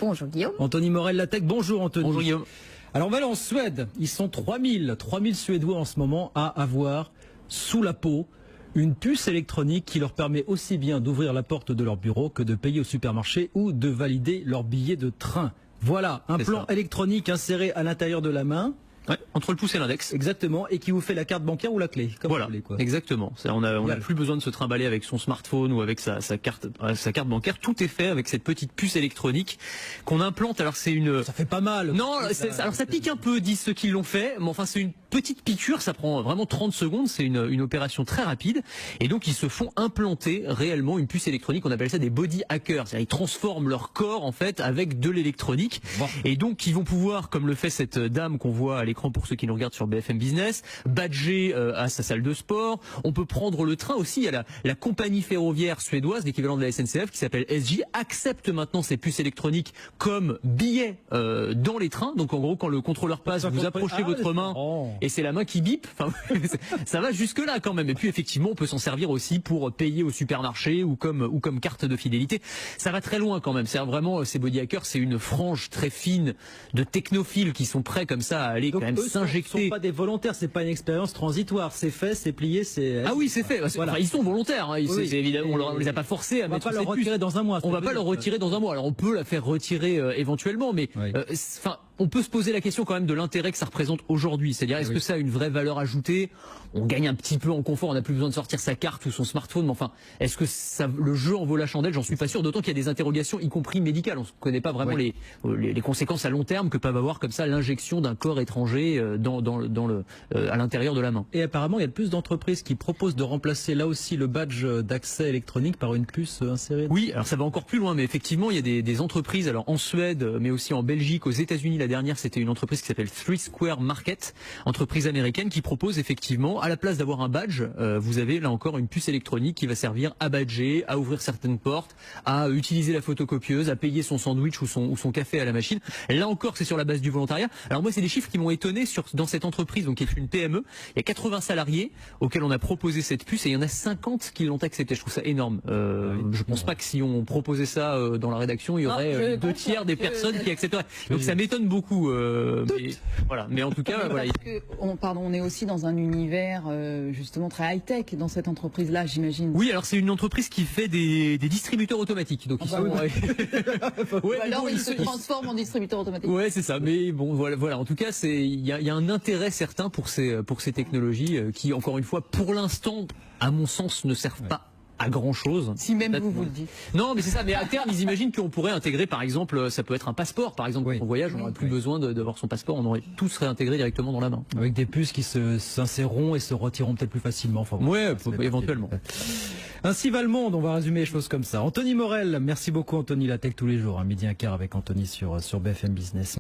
Bonjour Guillaume. Anthony Morel, la tech. Bonjour Anthony. Bonjour Guillaume. Alors on va aller en Suède. Ils sont 3000 Suédois en ce moment à avoir sous la peau une puce électronique qui leur permet aussi bien d'ouvrir la porte de leur bureau que de payer au supermarché ou de valider leur billet de train. Voilà, un plan électronique inséré à l'intérieur de la main. Ouais, entre le pouce et l'index. Exactement, et qui vous fait la carte bancaire ou la clé. Comme voilà, vous voulez, quoi. Exactement. On n'a plus besoin de se trimballer avec son smartphone ou avec sa carte bancaire. Tout est fait avec cette petite puce électronique qu'on implante. Alors c'est une. Ça fait pas mal. Non, alors ça pique un peu, disent ceux qui l'ont fait. Mais enfin c'est une petite piqûre, ça prend vraiment 30 secondes. C'est une opération très rapide. Et donc ils se font implanter réellement une puce électronique. On appelle ça des body hackers. C'est-à-dire ils transforment leur corps en fait avec de l'électronique. Bon. Et donc ils vont pouvoir, comme le fait cette dame qu'on voit à l'écran pour ceux qui nous regardent sur BFM Business, badger à sa salle de sport. On peut prendre le train aussi. Il y a la compagnie ferroviaire suédoise, l'équivalent de la SNCF, qui s'appelle SJ, accepte maintenant ces puces électroniques comme billets dans les trains. Donc en gros, quand le contrôleur passe, vous approchez votre main et c'est la main qui bip. Enfin, ça va jusque là quand même. Et puis effectivement, on peut s'en servir aussi pour payer au supermarché ou comme carte de fidélité. Ça va très loin quand même. C'est vraiment ces body hackers, c'est une frange très fine de technophiles qui sont prêts comme ça à aller quand même s'injecter. Ce ne sont pas des volontaires, c'est pas une expérience transitoire. C'est fait, c'est plié, c'est. Ah oui, c'est fait. Voilà. Enfin, ils sont volontaires. Hein. Oui. Évidemment, on les a pas forcés à mettre cette puce. On va pas leur retirer dans un mois. On va pas leur retirer dans un mois. Alors on peut la faire retirer éventuellement, mais enfin. On peut se poser la question quand même de l'intérêt que ça représente aujourd'hui. C'est-à-dire, est-ce que ça a une vraie valeur ajoutée? On gagne un petit peu en confort, on n'a plus besoin de sortir sa carte ou son smartphone, mais enfin, est-ce que le jeu en vaut la chandelle? J'en suis pas sûr, d'autant qu'il y a des interrogations, y compris médicales. On ne connaît pas vraiment les conséquences à long terme que peuvent avoir comme ça l'injection d'un corps étranger à l'intérieur de la main. Et apparemment, il y a de plus d'entreprises qui proposent de remplacer là aussi le badge d'accès électronique par une puce insérée. Oui, alors ça va encore plus loin, mais effectivement, il y a des entreprises, alors en Suède, mais aussi en Belgique, aux États-Unis. La dernière, c'était une entreprise qui s'appelle Three Square Market, entreprise américaine qui propose effectivement, à la place d'avoir un badge, vous avez là encore une puce électronique qui va servir à badger, à ouvrir certaines portes, à utiliser la photocopieuse, à payer son sandwich ou son café à la machine. Là encore, c'est sur la base du volontariat. Alors moi, c'est des chiffres qui m'ont étonné dans cette entreprise, donc qui est une PME. Il y a 80 salariés auxquels on a proposé cette puce et il y en a 50 qui l'ont accepté. Je trouve ça énorme. Je pense pas que si on proposait ça dans la rédaction, il y aurait 2/3 des personnes qui accepteraient. Donc ça m'étonne beaucoup. Mais, voilà. Mais en tout cas, voilà. On est aussi dans un univers justement très high-tech dans cette entreprise-là, j'imagine. Oui, alors c'est une entreprise qui fait des distributeurs automatiques. Donc ils se transforment en distributeurs automatiques. Ouais, c'est ça. Mais bon, voilà. En tout cas, il y a un intérêt certain pour ces technologies qui, encore une fois, pour l'instant, à mon sens, ne servent pas à grand chose. Si même vous le dites. Non, mais c'est ça. Mais à terme, ils imaginent qu'on pourrait intégrer, par exemple, ça peut être un passeport, par exemple. Quand on voyage, on n'aurait plus besoin d'avoir son passeport, on aurait tout serait intégré directement dans la main. Avec des puces qui s'inséreront et se retireront peut-être plus facilement. Enfin, ouais, éventuellement. Ainsi va le monde, on va résumer les choses comme ça. Anthony Morel, merci beaucoup Anthony, la tech tous les jours, 12h15 avec Anthony sur BFM Business.